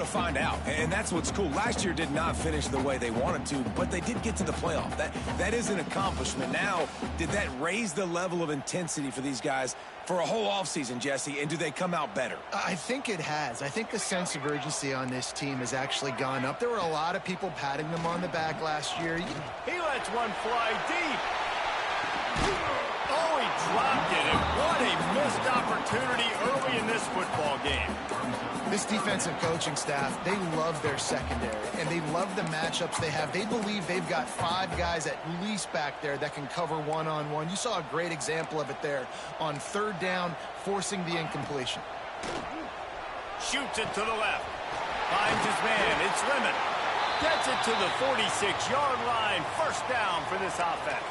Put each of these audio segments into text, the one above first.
to find out, and that's what's cool. Last year did not finish the way they wanted to, but they did get to the playoff. That is an accomplishment. Now, did that raise the level of intensity for these guys for a whole offseason, Jesse, and do they come out better? I think it has. I think the sense of urgency on this team has actually gone up. There were a lot of people patting them on the back last year. He lets one fly deep. Oh, he dropped it, and what a missed opportunity early in this football game. This defensive coaching staff, they love their secondary, and they love the matchups they have. They believe they've got 5 guys at least back there that can cover one-on-one. You saw a great example of it there on 3rd down, forcing the incompletion. Shoots it to the left. Finds his man. It's Lemon. Gets it to the 46-yard line. First down for this offense.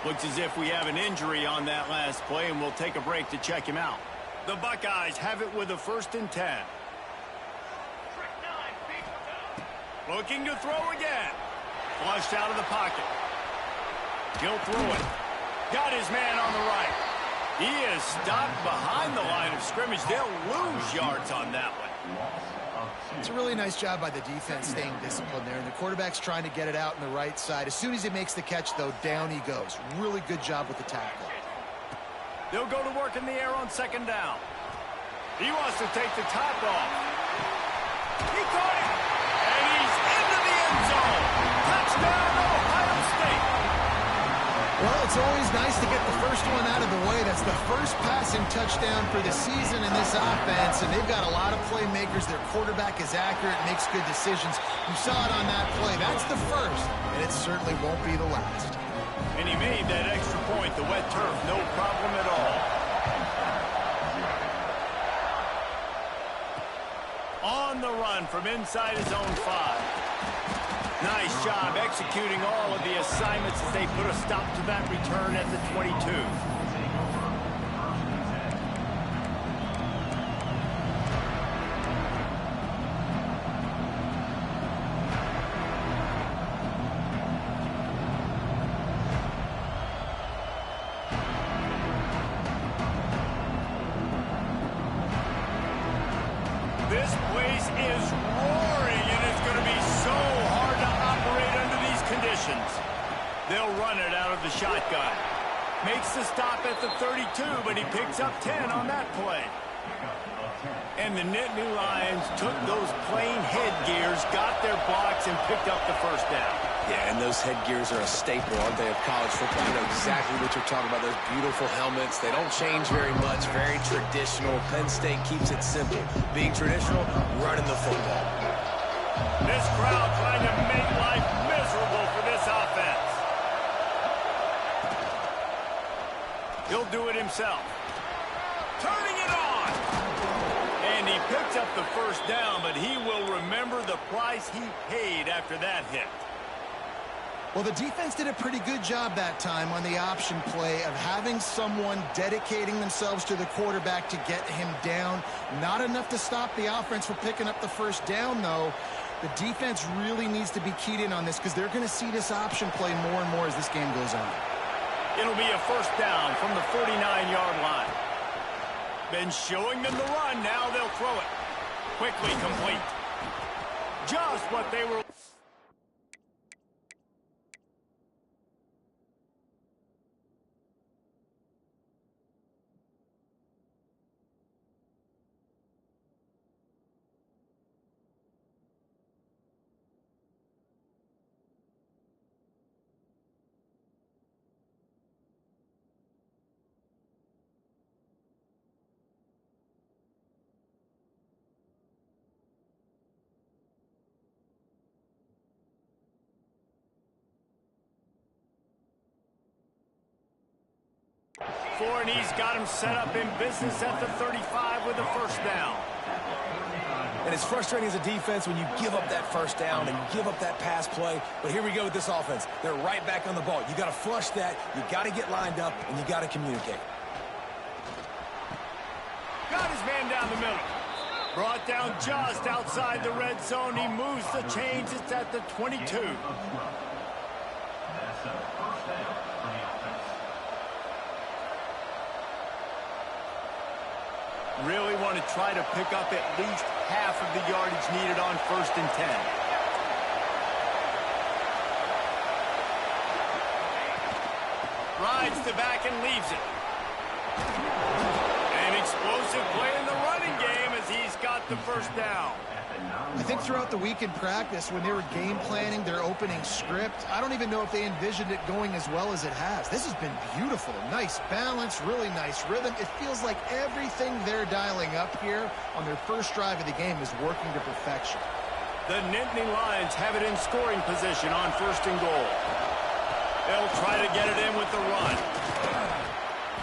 Looks as if we have an injury on that last play, and we'll take a break to check him out. The Buckeyes have it with a 1st and 10. Looking to throw again. Flushed out of the pocket. He'll throw it. Got his man on the right. He is stopped behind the line of scrimmage. They'll lose yards on that one. It's a really nice job by the defense staying disciplined there. And the quarterback's trying to get it out on the right side. As soon as he makes the catch, though, down he goes. Really good job with the tackle. They'll go to work in the air on 2nd down. He wants to take the top off. He caught it. And he's into the end zone. Touchdown, Ohio State. Well, it's always nice to get the first one out of the way. That's the first passing touchdown for the season in this offense, and they've got a lot of playmakers. Their quarterback is accurate, makes good decisions. You saw it on that play. That's the first, and it certainly won't be the last. And he made that extra point, the wet turf, no problem at all. On the run from inside his own 5. Nice job executing all of the assignments as they put a stop to that return at the 22. This place is roaring, and it's going to be so hard to operate under these conditions. They'll run it out of the shotgun. Makes the stop at the 32, but he picks up 10 on that play. And the Nittany Lions took those plain headgears, got their blocks, and picked up the first down. Yeah, and those headgears are a staple, aren't they, of college football? You know exactly what you're talking about, those beautiful helmets. They don't change very much, very traditional. Penn State keeps it simple. Being traditional, running the football. This crowd trying to make life miserable for this offense. He'll do it himself. Turning it on. And he picks up the first down, but he will remember the price he paid after that hit. Well, the defense did a pretty good job that time on the option play of having someone dedicating themselves to the quarterback to get him down. Not enough to stop the offense from picking up the first down, though. The defense really needs to be keyed in on this because they're going to see this option play more and more as this game goes on. It'll be a first down from the 49-yard line. Been showing them the run. Now they'll throw it. Quickly complete. Just what they were... Fournier's got him set up in business at the 35 with a first down. And it's frustrating as a defense when you give up that first down and you give up that pass play. But here we go with this offense. They're right back on the ball. You got to flush that. You got to get lined up, and you got to communicate. Got his man down the middle. Brought down just outside the red zone. He moves the chains. It's at the 22. Really want to try to pick up at least half of the yardage needed on 1st and 10. Rides the back and leaves it. An explosive play in the running game as he's got the first down. I think throughout the week in practice, when they were game planning their opening script, I don't even know if they envisioned it going as well as it has. This has been beautiful. Nice balance, really nice rhythm. It feels like everything they're dialing up here on their first drive of the game is working to perfection. The Nittany Lions have it in scoring position on 1st and goal. They'll try to get it in with the run.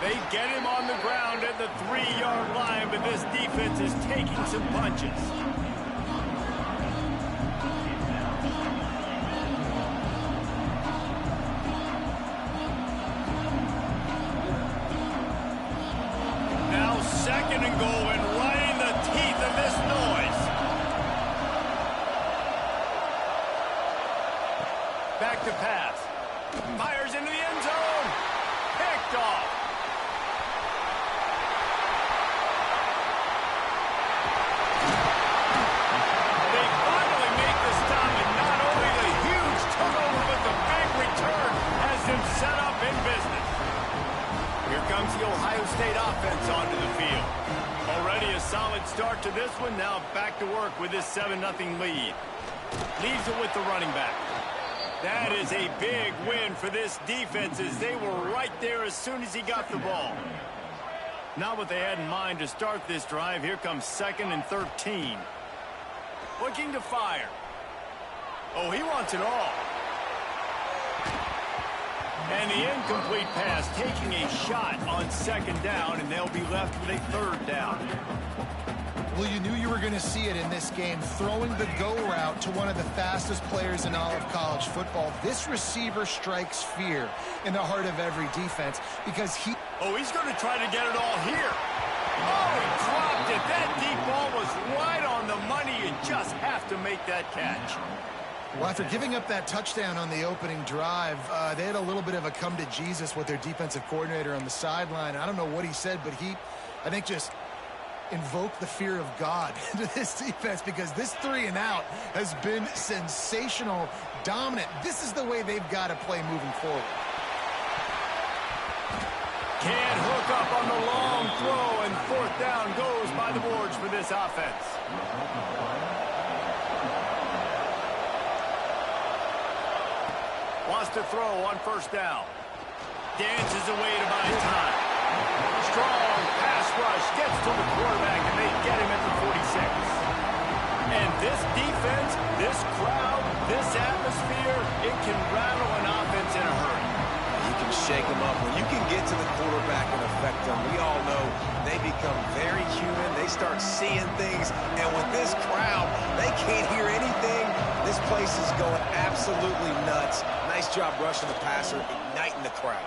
They get him on the ground at the 3-yard line, but this defense is taking some punches. Now 2nd and goal, and right in the teeth of this noise. Back to pass. Fires into the end zone. Picked off. They finally make the stop, and not only the huge turnover, but the big return has them set up in business. Here comes the Ohio State offense onto the field. Already a solid start to this one. Now back to work with this 7-0 lead. Leaves it with the running back. That is a big win for this defense as they were right there as soon as he got the ball. Not what they had in mind to start this drive. Here comes 2nd and 13. Looking to fire. Oh, he wants it all. And the incomplete pass taking a shot on 2nd down, and they'll be left with a 3rd down. Well, you knew you were going to see it in this game, throwing the go route to one of the fastest players in all of college football. This receiver strikes fear in the heart of every defense because he... Oh, he's going to try to get it all here. Oh, he dropped it. That deep ball was right on the money. You just have to make that catch. Well, after giving up that touchdown on the opening drive, they had a little bit of a come to Jesus with their defensive coordinator on the sideline. I don't know what he said, but he, I think, just invoke the fear of God into this defense because this 3 and out has been sensational, dominant. This is the way they've got to play moving forward. Can't hook up on the long throw, and 4th down goes by the boards for this offense. Wants to throw on 1st down. Dances away to buy time. Strong pass rush gets to the quarterback, and they get him at the 46. And this defense, this crowd, this atmosphere, it can rattle an offense in a hurry. You can shake them up. When you can get to the quarterback and affect them, we all know they become very human. They start seeing things. And with this crowd, they can't hear anything. This place is going absolutely nuts. Nice job rushing the passer, igniting the crowd.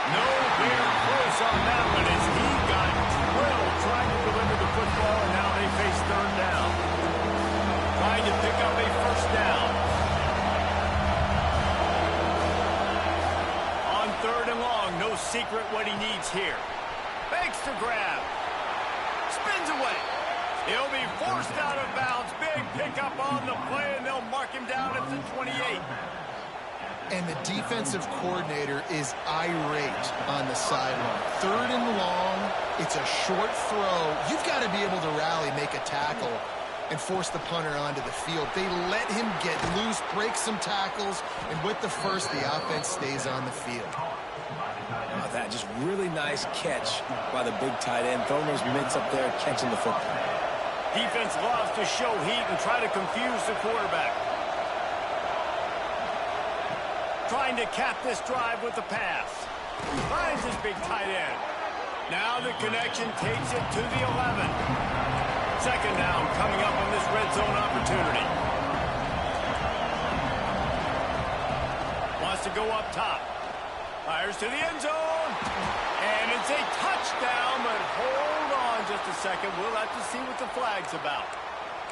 Nowhere close on that one as he got drilled trying to deliver the football, and now they face 3rd down. Trying to pick up a 1st down. On 3rd and long, no secret what he needs here. Fakes to grab. Spins away. He'll be forced out of bounds. Big pickup on the play, and they'll mark him down at the 28. And the defensive coordinator is irate on the sideline. 3rd and long, it's a short throw. You've got to be able to rally, make a tackle, and force the punter onto the field. They let him get loose, break some tackles, and with the first, the offense stays on the field. That just really nice catch by the big tight end, throwing those mitts up there, catching the football. Defense loves to show heat and try to confuse the quarterback. Trying to cap this drive with the pass. Finds his big tight end. Now the connection takes it to the 11. 2nd down coming up on this red zone opportunity. Wants to go up top. Fires to the end zone. And it's a touchdown, but hold on just a second. We'll have to see what the flag's about.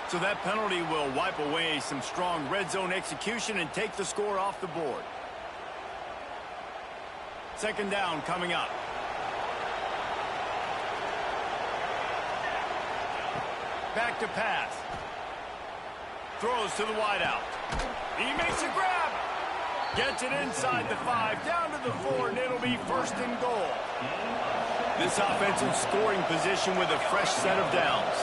So that penalty will wipe away some strong red zone execution and take the score off the board. 2nd down coming up. Back to pass. Throws to the wideout. He makes a grab. Gets it inside the 5, down to the 4, and it'll be first and goal. This offensive scoring position with a fresh set of downs.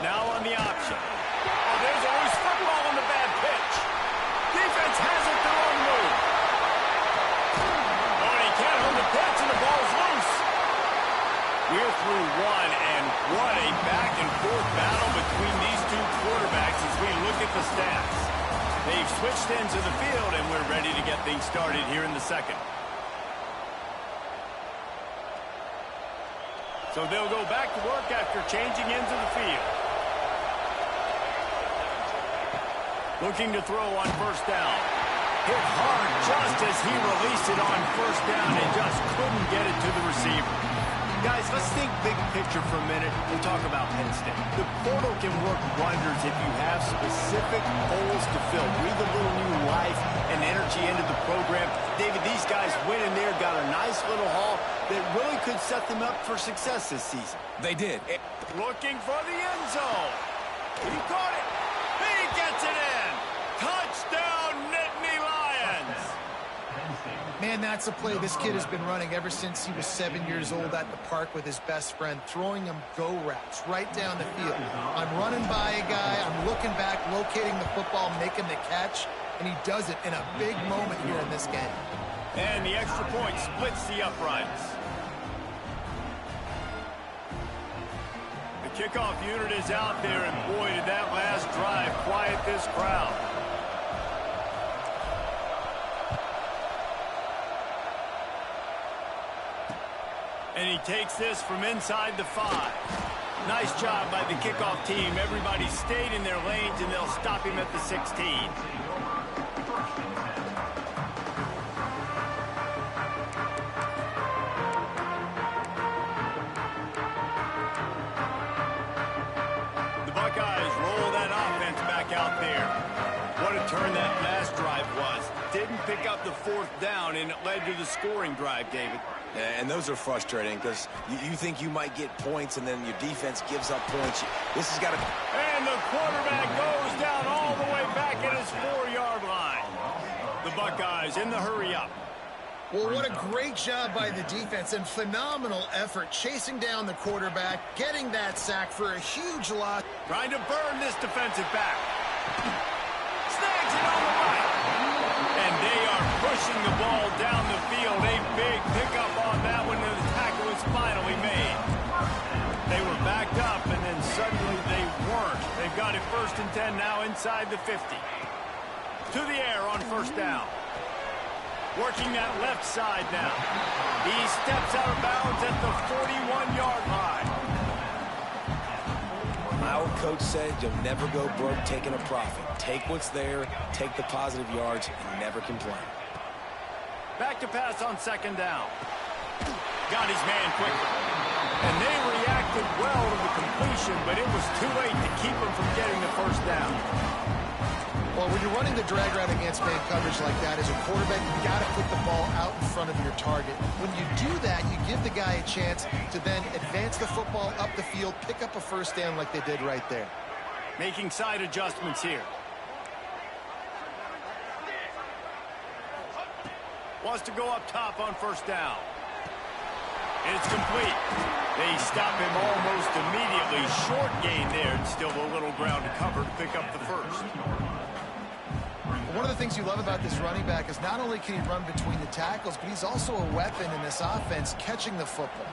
Now on the option. Oh, there's a loose football on the bad pitch. Defense has it their own move. Oh, and he can't hold the pitch, and the ball's loose. We're through one, and what a back-and-forth battle between these two quarterbacks as we look at the stats. They've switched into the field, and we're ready to get things started here in the second. So they'll go back to work after changing into the field. Looking to throw on first down. Hit hard just as he released it on first down and just couldn't get it to the receiver. Guys, let's think big picture for a minute and talk about Penn State. The portal can work wonders if you have specific holes to fill. Breathe a little new life and energy into the program. David, these guys went in there, got a nice little haul that really could set them up for success this season. They did. Looking for the end zone. He caught it. He gets it in. Touchdown, Nittany Lions. Man, that's a play this kid has been running ever since he was 7 years old at the park with his best friend, throwing him go routes right down the field. I'm running by a guy, I'm looking back, locating the football, making the catch, and he does it in a big moment here in this game. And the extra point splits the uprights. The kickoff unit is out there, and boy, did that last drive quiet this crowd. And he takes this from inside the 5. Nice job by the kickoff team. Everybody stayed in their lanes, and they'll stop him at the 16. The Buckeyes roll that offense back out there. What a turn that last drive was. Didn't pick up the 4th down, and it led to the scoring drive, David. And those are frustrating because you think you might get points and then your defense gives up points. This has got to... And the quarterback goes down all the way back at his 4-yard line. The Buckeyes in the hurry up. Well, what a great job by the defense and phenomenal effort chasing down the quarterback, getting that sack for a huge loss. Trying to burn this defensive back. Snags it on the right. And they are pushing the ball down the field. A big pickup on that one, and the tackle is finally made. They were backed up, and then suddenly they weren't. They've got it 1st and 10 now inside the 50. To the air on first down. Working that left side now. He steps out of bounds at the 41-yard line. My old coach said you'll never go broke taking a profit. Take what's there, take the positive yards, and never complain. Back to pass on second down. Got his man quickly. And they reacted well to the completion, but it was too late to keep him from getting the first down. Well, when you're running the drag route against man coverage like that, as a quarterback, you got to put the ball out in front of your target. When you do that, you give the guy a chance to then advance the football up the field, pick up a first down like they did right there. Making side adjustments here. Wants to go up top on first down. And it's complete. They stop him almost immediately. Short gain there, and still a little ground to cover to pick up the first. One of the things you love about this running back is not only can he run between the tackles, but he's also a weapon in this offense catching the football.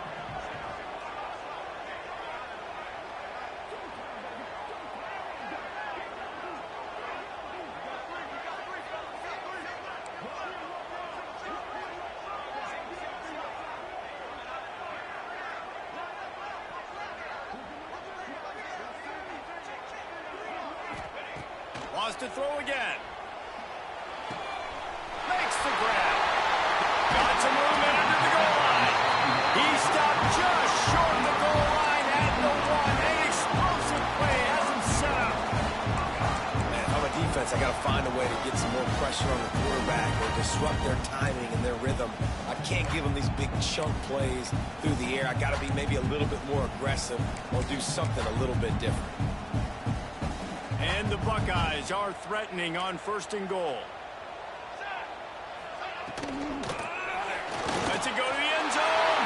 Wants to throw again. Makes the grab. Got some movement under the goal line. He stopped just short of the goal line at the 1. An explosive play has him set up. Man, if I'm a defense. I got to find a way to get some more pressure on the quarterback or disrupt their timing and their rhythm. I can't give them these big chunk plays through the air. I got to be maybe a little bit more aggressive or do something a little bit different. And the Buckeyes are threatening on 1st and goal. Lets it go to the end zone.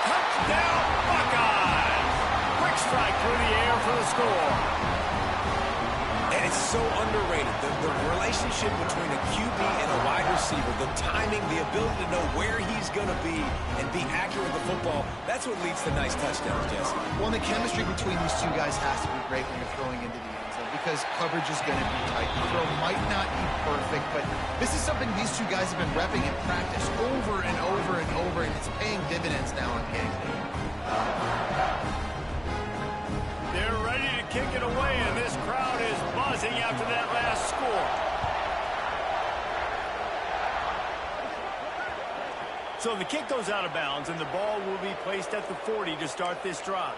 Touchdown, Buckeyes. Quick strike through the air for the score. And it's so underrated. The relationship between a QB and a wide receiver, the timing, the ability to know where he's going to be and be accurate with the football, that's what leads to nice touchdowns, Jesse. Well, and the chemistry between these two guys has to be great when you're throwing into the end zone because coverage is going to be tight. The throw might not be perfect, but this is something these two guys have been repping in practice over and over and over, and it's paying dividends now in game day. They're ready to kick it away, and this crowd is buzzing after that last score. So the kick goes out of bounds, and the ball will be placed at the 40 to start this drive.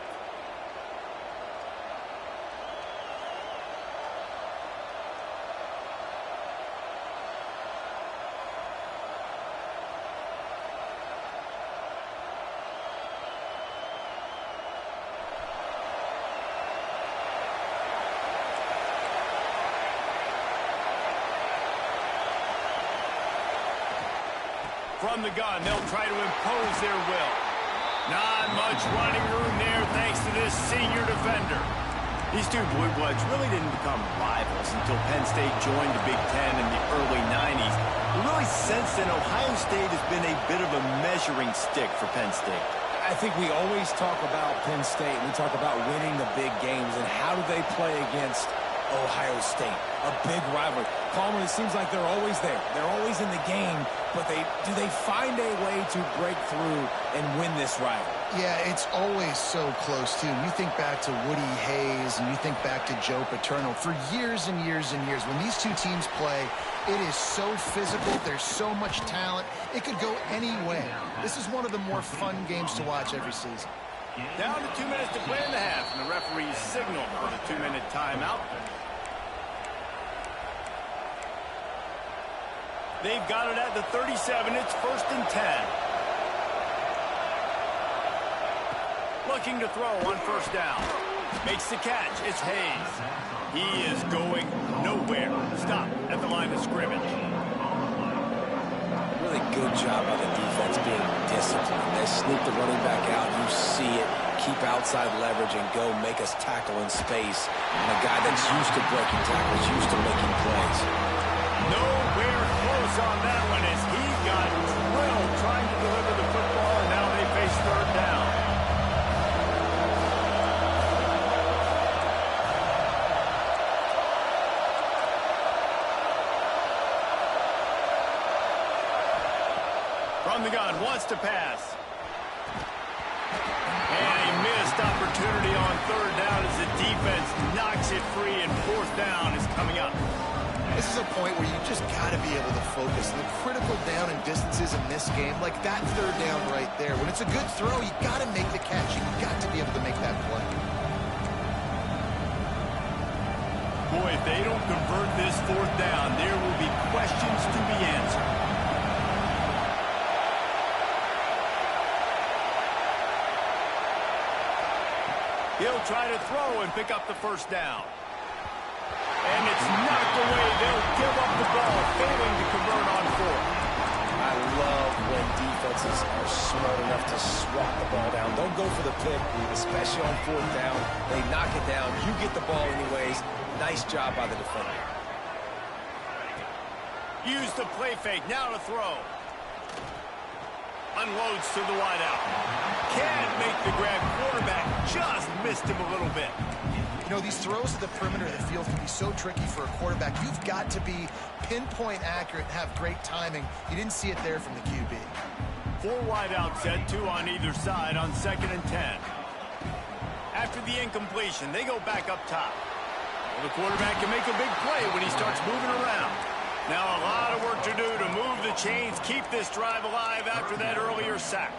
From the gun, they'll try to impose their will. Not much running room there thanks to this senior defender. These two Blue Bloods really didn't become rivals until Penn State joined the Big Ten in the early 90s. We really sense that Ohio State has been a bit of a measuring stick for Penn State. I think we always talk about Penn State. We talk about winning the big games and how do they play against Ohio State, a big rivalry. Palmer, it seems like they're always there. They're always in the game, but do they find a way to break through and win this rivalry? Yeah, it's always so close, too. You think back to Woody Hayes and you think back to Joe Paterno. For years and years and years, when these two teams play, it is so physical. There's so much talent. It could go any way. This is one of the more fun games to watch every season. Down to 2 minutes to play in the half, and the referee signaled for the 2-minute timeout. They've got it at the 37. It's 1st and 10. Looking to throw on 1st down. Makes the catch. It's Hayes. He is going nowhere. Stop at the line of scrimmage. Really good job by the defense being disciplined. They sneak the running back out. You see it. Keep outside leverage and go make us tackle in space. And a guy that's used to breaking tackles, used to making plays. Nowhere close on that one as he got drilled trying to deliver the football, and now they face 3rd down. From the gun, wants to pass. And a missed opportunity on 3rd down as the defense knocks it free, and 4th down is coming up. This is a point where you just got to be able to focus. The critical down and distances in this game, like that 3rd down right there. When it's a good throw, you got to make the catch. You got to be able to make that play. Boy, if they don't convert this 4th down, there will be questions to be answered. He'll try to throw and pick up the 1st down. And it's knocked away. They'll give up the ball, failing to convert on 4th. I love when defenses are smart enough to swat the ball down. Don't go for the pick, especially on 4th down. They knock it down. You get the ball anyways. Nice job by the defender. Use the play fake. Now to throw. Unloads to the wideout. Can't make the grab. Quarterback just missed him a little bit. You know, these throws at the perimeter of the field can be so tricky for a quarterback. You've got to be pinpoint accurate and have great timing. You didn't see it there from the QB. 4 wideouts set, 2 on either side on 2nd and 10. After the incompletion, they go back up top. Well, the quarterback can make a big play when he starts moving around. Now a lot of work to do to move the chains, keep this drive alive after that earlier sack.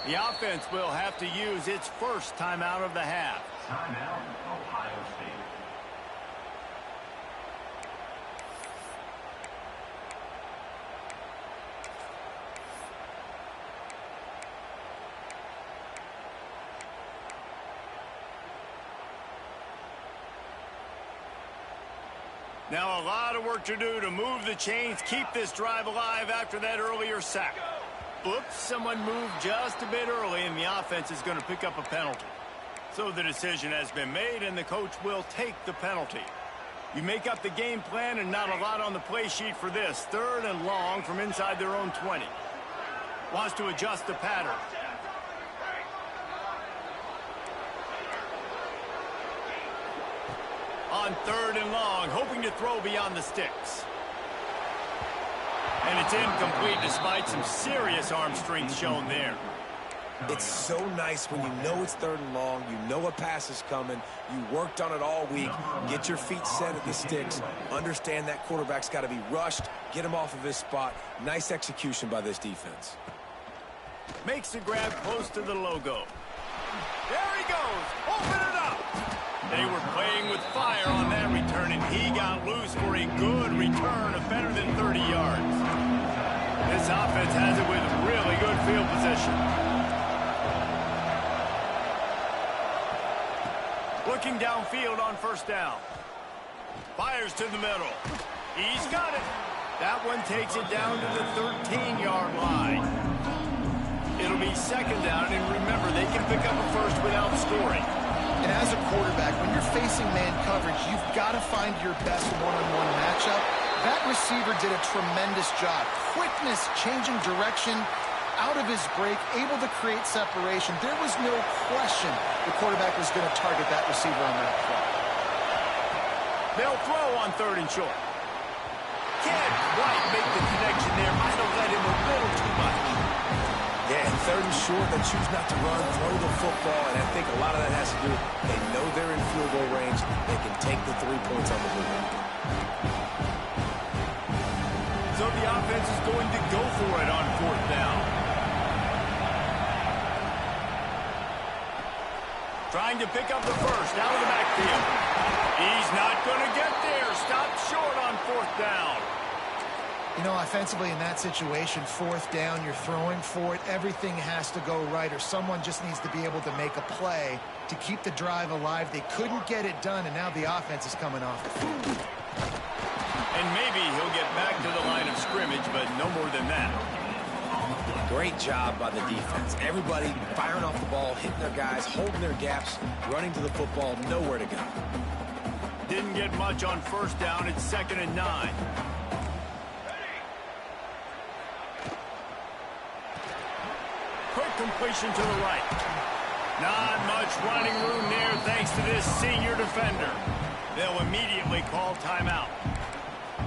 The offense will have to use its first timeout of the half. Timeout, Ohio State. Now a lot of work to do to move the chains, keep this drive alive after that earlier sack. Oops, someone moved just a bit early, and the offense is going to pick up a penalty. So the decision has been made, and the coach will take the penalty. You make up the game plan, and not a lot on the play sheet for this. 3rd and long from inside their own 20. Wants to adjust the pattern. On 3rd and long, hoping to throw beyond the sticks. And it's incomplete despite some serious arm strength shown there. It's so nice when you know it's 3rd and long, you know a pass is coming, you worked on it all week, get your feet set at the sticks, understand that quarterback's got to be rushed, get him off of his spot. Nice execution by this defense. Makes the grab close to the logo. There he goes. Open it up. They were playing with fire on that return, and he got loose for a good return of better than 30 yards. This offense has it with really good field position. Looking downfield on 1st down. Fires to the middle. He's got it. That one takes it down to the 13-yard line. It'll be 2nd down, and remember, they can pick up a first without scoring. And as a quarterback, when you're facing man coverage, you've got to find your best one-on-one matchup. That receiver did a tremendous job. Quickness, changing direction, out of his break, able to create separation. There was no question the quarterback was going to target that receiver on that play. They'll throw on 3rd and short. Can't quite make the connection there. Might have led him a little too much. Yeah, and 3rd and short, they choose not to run, throw the football, and I think a lot of that has to do with they know they're in field goal range. They can take the 3 points on the board. So the offense is going to go for it on 4th down. Trying to pick up the first out of the backfield. He's not going to get there. Stopped short on 4th down. You know, offensively in that situation, 4th down, you're throwing for it. Everything has to go right, or someone just needs to be able to make a play to keep the drive alive. They couldn't get it done, and now the offense is coming off the field. And maybe he'll get back to the line of scrimmage, but no more than that. Great job by the defense. Everybody firing off the ball, hitting their guys, holding their gaps, running to the football, nowhere to go. Didn't get much on 1st down. It's 2nd and 9. Quick completion to the right. Not much running room there thanks to this senior defender. They'll immediately call timeout.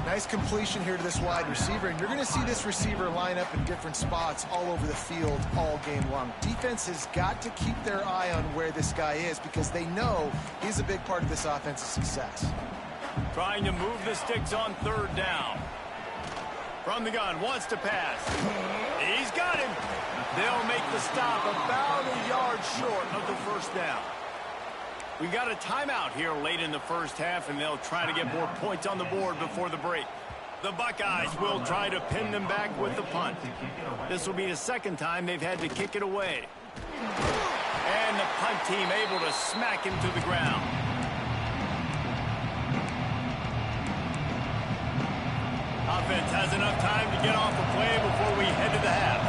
Nice completion here to this wide receiver, and you're going to see this receiver line up in different spots all over the field all game long. Defense has got to keep their eye on where this guy is because they know he's a big part of this offense's success. Trying to move the sticks on 3rd down. From the gun, wants to pass. He's got him. They'll make the stop about a yard short of the 1st down. We got a timeout here late in the 1st half, and they'll try to get more points on the board before the break. The Buckeyes will try to pin them back with the punt. This will be the 2nd time they've had to kick it away. And the punt team able to smack him to the ground. Offense has enough time to get off the play before we head to the half.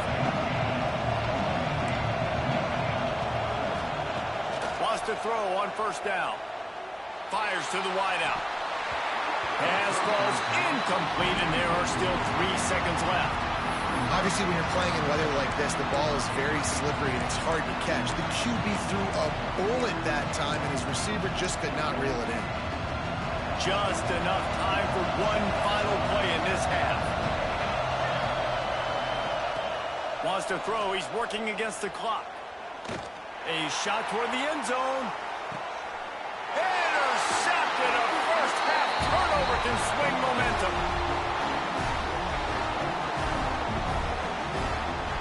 To throw on 1st down. Fires to the wideout. Pass falls incomplete, and there are still 3 seconds left. Obviously, when you're playing in weather like this, the ball is very slippery and it's hard to catch. The QB threw a bullet that time, and his receiver just could not reel it in. Just enough time for one final play in this half. Wants to throw. He's working against the clock. A shot toward the end zone. Intercepted. A first-half turnover can swing momentum.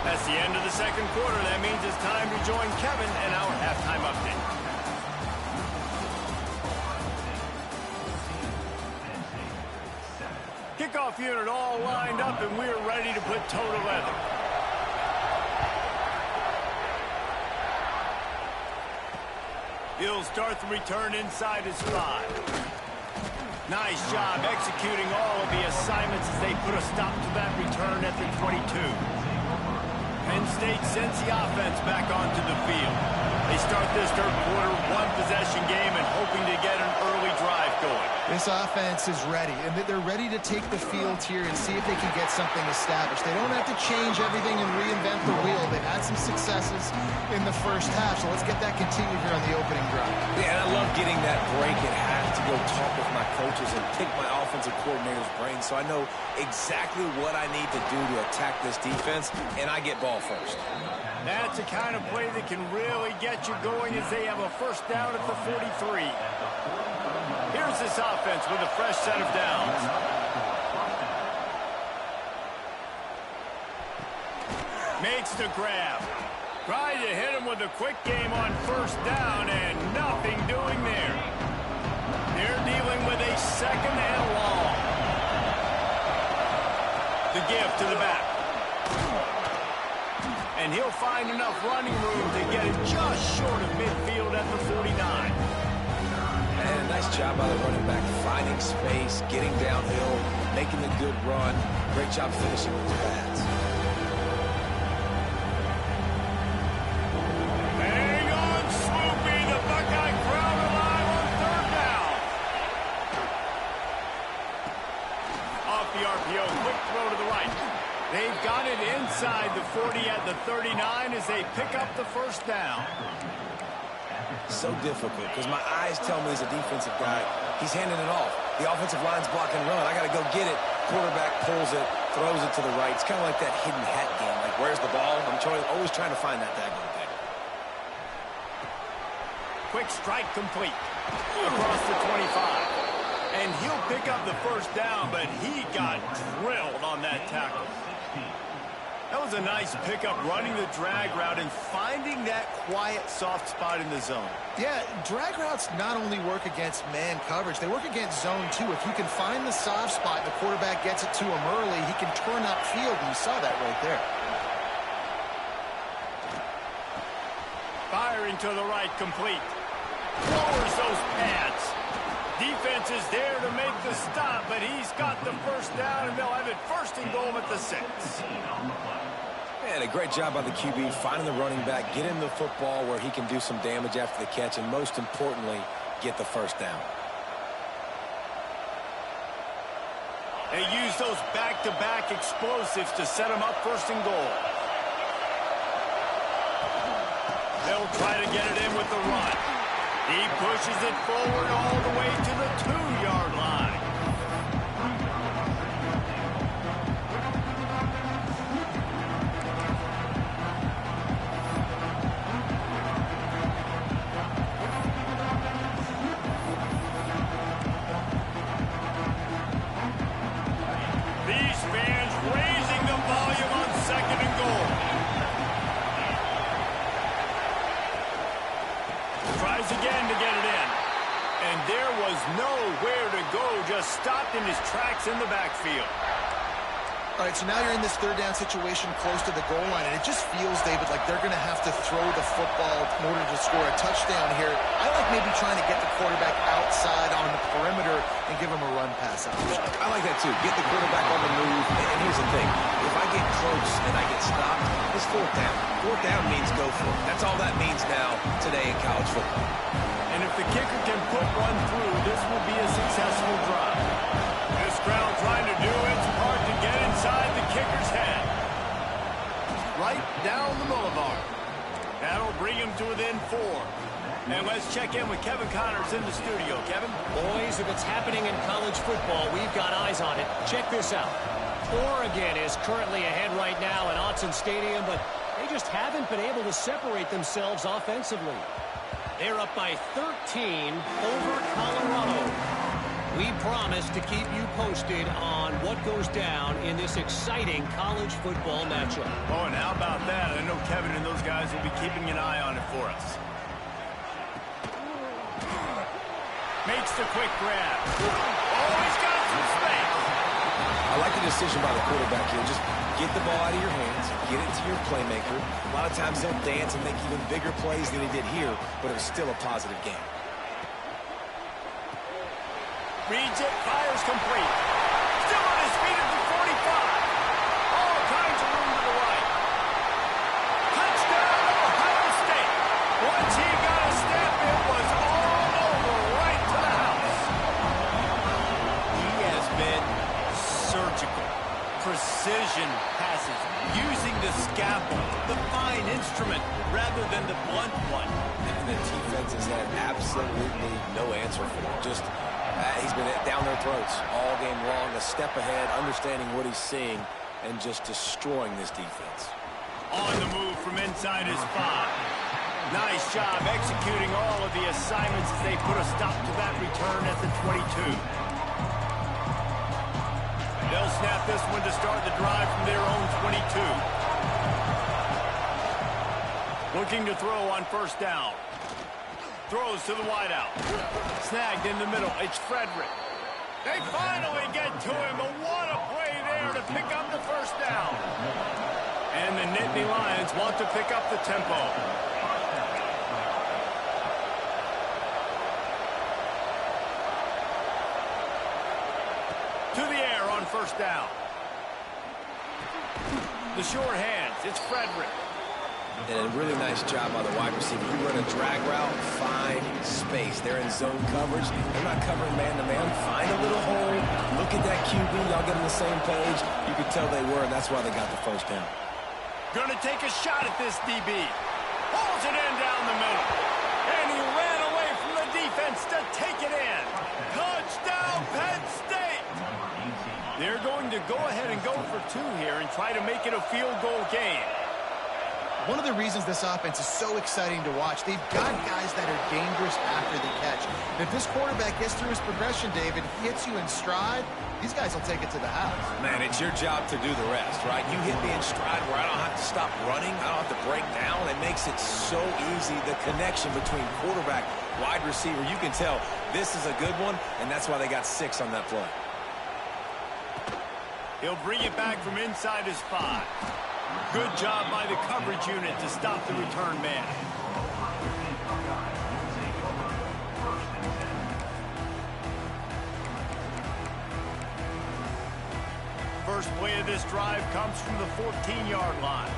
That's the end of the 2nd quarter. That means it's time to join Kevin and our halftime update. Kickoff unit all lined up, and we're ready to put toe to leather. He'll start the return inside his 5. Nice job executing all of the assignments as they put a stop to that return at the 22. Penn State sends the offense back onto the field. They start this third quarter one-possession game and hoping to get an early drive going. This offense is ready, and they're ready to take the field here and see if they can get something established. They don't have to change everything and reinvent the wheel. They've had some successes in the first half, so let's get that continued here on the opening drive. Yeah, and I love getting that break at half to go talk with my coaches and pick my offensive coordinator's brain so I know exactly what I need to do to attack this defense, and I get ball first. That's the kind of play that can really get you going as they have a first down at the 43. Here's this offense with a fresh set of downs. Makes the grab. Tried to hit him with a quick game on first down and nothing doing there. They're dealing with a second and long. The give to the back. And he'll find enough running room to get it just short of midfield at the 49. And nice job by the running back, finding space, getting downhill, making a good run. Great job finishing with his pads. Hang on, Sloopy. The Buckeye crowd alive on third down. Off the RPO, quick throw to the right. They've got it inside the 40 at the 39 as they pick up the first down. So difficult because my eyes tell me as a defensive guy, he's handing it off. The offensive line's blocking run. I got to go get it. Quarterback pulls it, throws it to the right. It's kind of like that hidden hat game. Like, where's the ball? I'm always trying to find that daggone thing. Quick strike complete. Across the 25. And he'll pick up the first down, but he got drilled on that tackle. That was a nice pickup, running the drag route and finding that quiet, soft spot in the zone. Yeah, drag routes not only work against man coverage, they work against zone too. If you can find the soft spot and the quarterback gets it to him early, he can turn upfield, and you saw that right there. Firing to the right, complete. Lowers those pads. Defense is there to make the stop, but he's got the first down, and they'll have it first and goal at the 6. And a great job by the QB finding the running back, get him the football where he can do some damage after the catch, and most importantly, get the first down. They use those back-to-back explosives to set him up first and goal. They'll try to get it in with the run. He pushes it forward all the way to the 2-yard line. These fans raising the volume on second and goal. Tries again to get it in. And there was nowhere to go, just stopped in his tracks in the backfield. All right, so now you're in this third down situation close to the goal line, and it just feels, David, like they're going to have to throw the football in order to score a touchdown here. I like maybe trying to get the quarterback outside on the perimeter and give him a run pass option. I like that too. Get the quarterback on the move. And here's the thing. If I get close and I get stopped, it's fourth down. Fourth down means go for it. That's all that means now today in college football. And if the kicker can put one through, this will be a successful drive. This crowd trying to do its part to get inside the kicker's head. Right down the boulevard. That'll bring him to within 4. And let's check in with Kevin Connors in the studio. Kevin? Boys, if it's happening in college football, we've got eyes on it. Check this out. Oregon is currently ahead right now at Autzen Stadium, but they just haven't been able to separate themselves offensively. They're up by 13 over Colorado. We promise to keep you posted on what goes down in this exciting college football matchup. Oh, and how about that? I know Kevin and those guys will be keeping an eye on it for us. Makes the quick grab. Oh, he's got some space. I like the decision by the quarterback here. Just get the ball out of your hands, get it to your playmaker. A lot of times they'll dance and make even bigger plays than he did here, but it was still a positive game. Reads it, fires complete. Still on his feet at the 45. All kinds of room to the right. Touchdown, Ohio State. Once he got a step, it was all over right to the house. He has been surgical. Precision passes, using the scalpel, the fine instrument, rather than the blunt one. And the defense has had absolutely no answer for him. Just, he's been down their throats all game long, a step ahead, understanding what he's seeing, and just destroying this defense. On the move from inside his 5. Nice job executing all of the assignments as they put a stop to that return at the 22. They'll snap this one to start the drive from their own 22. Looking to throw on first down. Throws to the wideout. Snagged in the middle. It's Frederick. They finally get to him, but what a play there to pick up the first down. And the Nittany Lions want to pick up the tempo. To the air on first down. The short hands. It's Frederick. And a really nice job by the wide receiver. You run a drag route, find space. They're in zone coverage. They're not covering man-to-man. Find a little hole. Look at that QB. Y'all get on the same page. You could tell they were, and that's why they got the first down. Gonna take a shot at this DB. Pulls it in down the middle. And he ran away from the defense to take it in. Touchdown, Penn State! They're going to go ahead and go for 2 here and try to make it a field goal game. One of the reasons this offense is so exciting to watch, they've got guys that are dangerous after the catch. And if this quarterback gets through his progression, David, hits you in stride, these guys will take it to the house. Man, it's your job to do the rest, right? You hit me in stride where I don't have to stop running. I don't have to break down. It makes it so easy. The connection between quarterback, wide receiver, you can tell this is a good one, and that's why they got 6 on that play. He'll bring it back from inside his 5. Good job by the coverage unit to stop the return man. First play of this drive comes from the 14-yard line.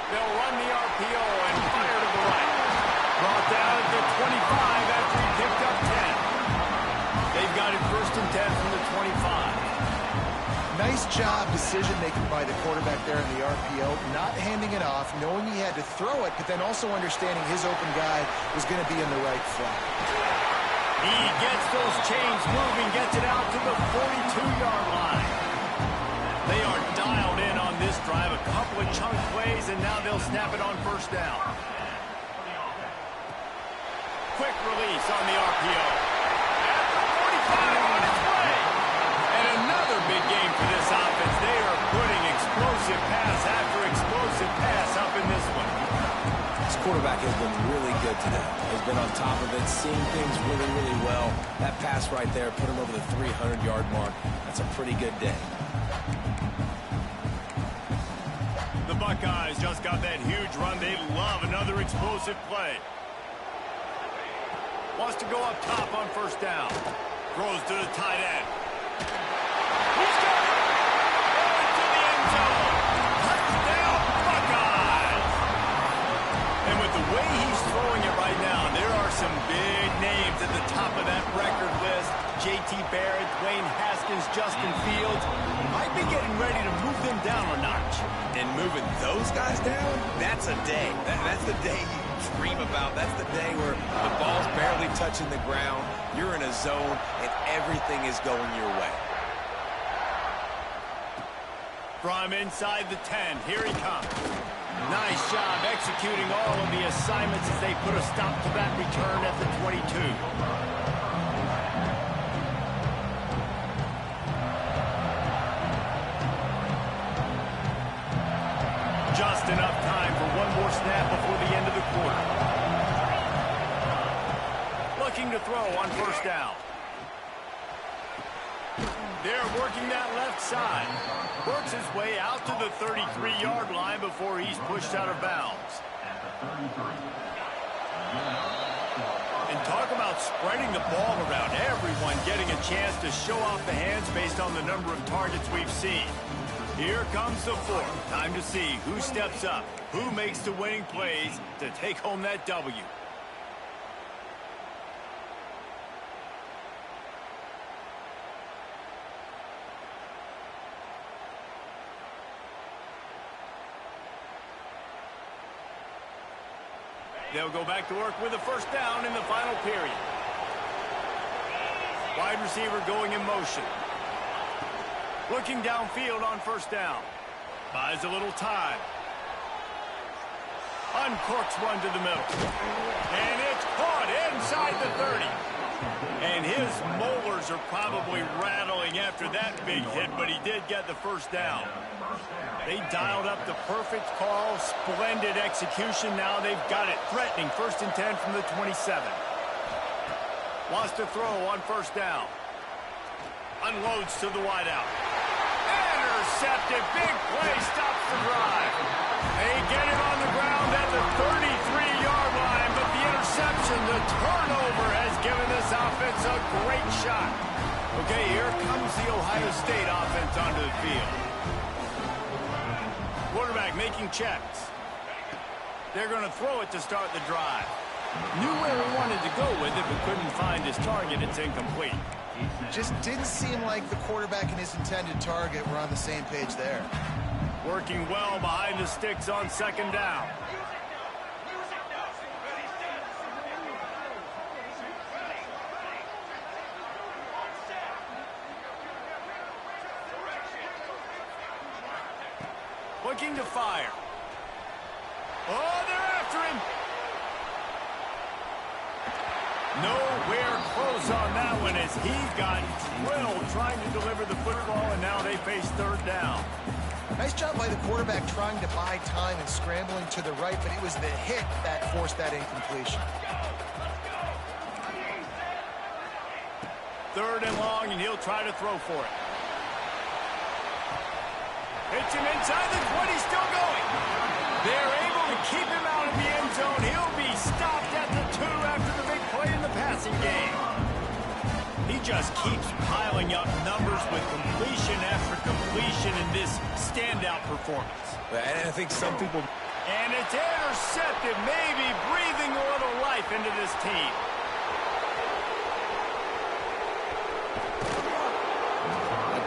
They'll run the RPO and fire to the right. Brought down at the 25 after he picked up 10. They've got it first and 10 from the 25. Nice job decision-making by the quarterback there in the RPO, not handing it off, knowing he had to throw it, but then also understanding his open guy was going to be in the right flat. He gets those chains moving, gets it out to the 42-yard line. They are dialed in on this drive, a couple of chunk plays, and now they'll snap it on first down. Quick release on the RPO. At the 45 on its way. And another big game for this offense. They are putting explosive pass after explosive pass up in this one. This quarterback has been really good today. He's been on top of it, seeing things really, really well. That pass right there put him over the 300-yard mark. That's a pretty good day. The Buckeyes just got that huge run. They love another explosive play. Wants to go up top on first down. Throws to the tight end. He's got it! Going to the end zone. Touchdown, Buckeyes! And with the way he's throwing it right now, there are some big names at the top of that record list. J.T. Barrett, Dwayne Haskins, Justin Fields. Might be getting ready to move them down a notch. And moving those guys down, that's a day. That's the day you dream about. That's the day where the ball's barely touching the ground, you're in a zone, and everything is going your way. From inside the 10, here he comes. Nice job executing all of the assignments as they put a stop to that return at the 22. Just enough time for one more snap before the end of the quarter. Looking to throw on first down. They're working that left side. Works his way out to the 33-yard line before he's pushed out of bounds. And talk about spreading the ball around. Everyone getting a chance to show off the hands based on the number of targets we've seen. Here comes the fourth. Time to see who steps up, who makes the winning plays to take home that W. They'll go back to work with a first down in the final period. Wide receiver going in motion. Looking downfield on first down. Buys a little time. Uncorks one to the middle. And it's caught inside the 30. And his molars are probably rattling after that big hit, but he did get the first down. They dialed up the perfect call, splendid execution. Now they've got it threatening. 1st and 10 from the 27. Wants to throw on first down. Unloads to the wideout. Intercepted. Big play. Stops the drive. They get it on the ground at the 33-yard line, but the interception, the turnover, has given this offense a great shot. Okay, here comes the Ohio State offense onto the field. Quarterback making checks. They're going to throw it to start the drive. Knew where he wanted to go with it, but couldn't find his target. It's incomplete. Just didn't seem like the quarterback and his intended target were on the same page there. Working well behind the sticks on second down. Looking to fire. Oh, they're after him. Nowhere close on that one as he got drilled trying to deliver the football, and now they face third down. Nice job by the quarterback trying to buy time and scrambling to the right, but it was the hit that forced that incompletion. 3rd and long, and he'll try to throw for it. Hits him inside the 20, still going. They're able to keep him out of the end zone. He'll be stopped at the 2 after the big play in the passing game. He just keeps piling up numbers with completion after completion in this standout performance. And I think some people... And it's intercepted, maybe breathing a little life into this team.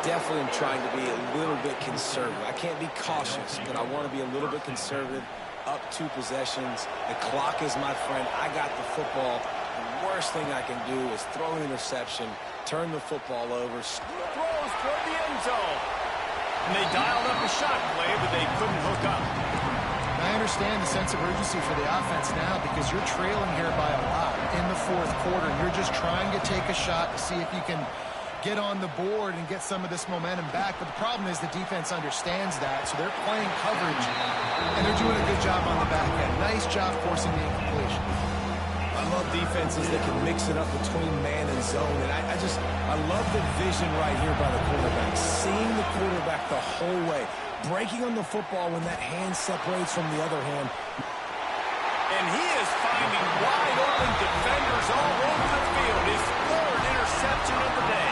Definitely am trying to be a little bit conservative. I can't be cautious, but I want to be a little bit conservative. Up 2 possessions. The clock is my friend. I got the football. The worst thing I can do is throw an interception, turn the football over. Throws toward the end zone. And they dialed up a shot play, but they couldn't hook up. I understand the sense of urgency for the offense now because you're trailing here by a lot in the 4th quarter. You're just trying to take a shot to see if you can get on the board and get some of this momentum back. But the problem is the defense understands that, so they're playing coverage, and they're doing a good job on the back end. Nice job forcing the incompletion. I love defenses that can mix it up between man and zone, and I love the vision right here by the quarterback, seeing the quarterback the whole way, breaking on the football when that hand separates from the other hand. And he is finding wide open defenders all over the field. His 3rd interception of the day.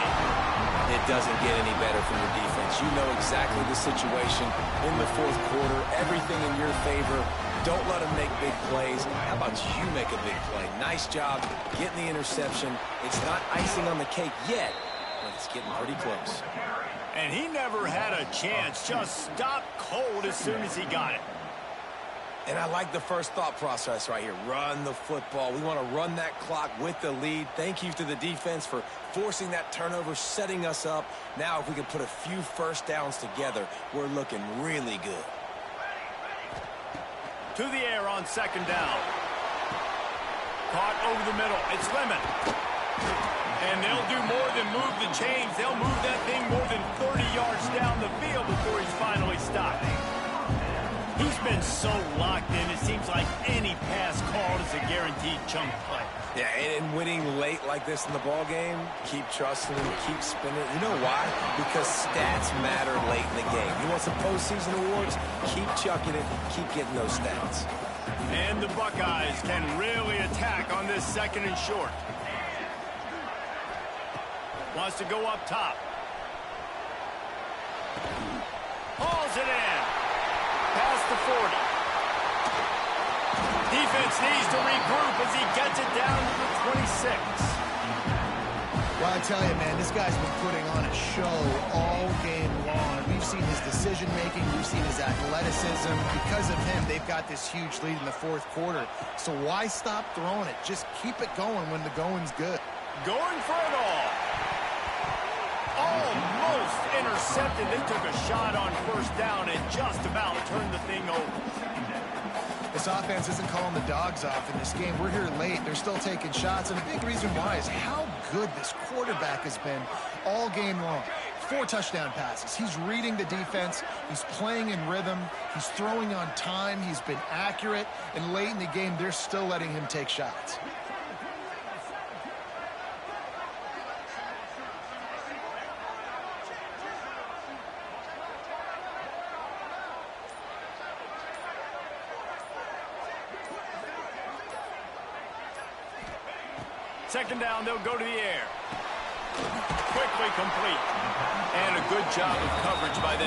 It doesn't get any better from your defense. You know exactly the situation in the 4th quarter. Everything in your favor. Don't let them make big plays. How about you make a big play? Nice job getting the interception. It's not icing on the cake yet, but it's getting pretty close. And he never had a chance. Just stopped cold as soon as he got it. And I like the first thought process right here. Run the football. We want to run that clock with the lead. Thank you to the defense for forcing that turnover, setting us up. Now if we can put a few first downs together, we're looking really good. To the air on second down. Caught over the middle. It's Lemon. And they'll do more than move the chains. They'll move that thing more than 30 yards down the field before he's finally stopped. He's been so locked in, it seems like any pass called is a guaranteed chunk play. Yeah, and winning late like this in the ball game, keep trusting him, keep spinning. You know why? Because stats matter late in the game. You want some postseason awards? Keep chucking it, keep getting those stats. And the Buckeyes can really attack on this 2nd and short. Wants to go up top. Hauls it in. Past the 40. Defense needs to regroup as he gets it down to the 26. Well, I tell you, man, this guy's been putting on a show all game long. We've seen his decision-making. We've seen his athleticism. Because of him, they've got this huge lead in the 4th quarter. So why stop throwing it? Just keep it going when the going's good. Going for it all. Almost intercepted. They took a shot on 1st down and just about turned the thing over. This offense isn't calling the dogs off in this game. We're here late. They're still taking shots, and a big reason why is how good this quarterback has been all game long. 4 touchdown passes. He's reading the defense. He's playing in rhythm. He's throwing on time. He's been accurate, and late in the game, they're still letting him take shots. Second down, they'll go to the air. Quickly complete. And a good job of coverage by that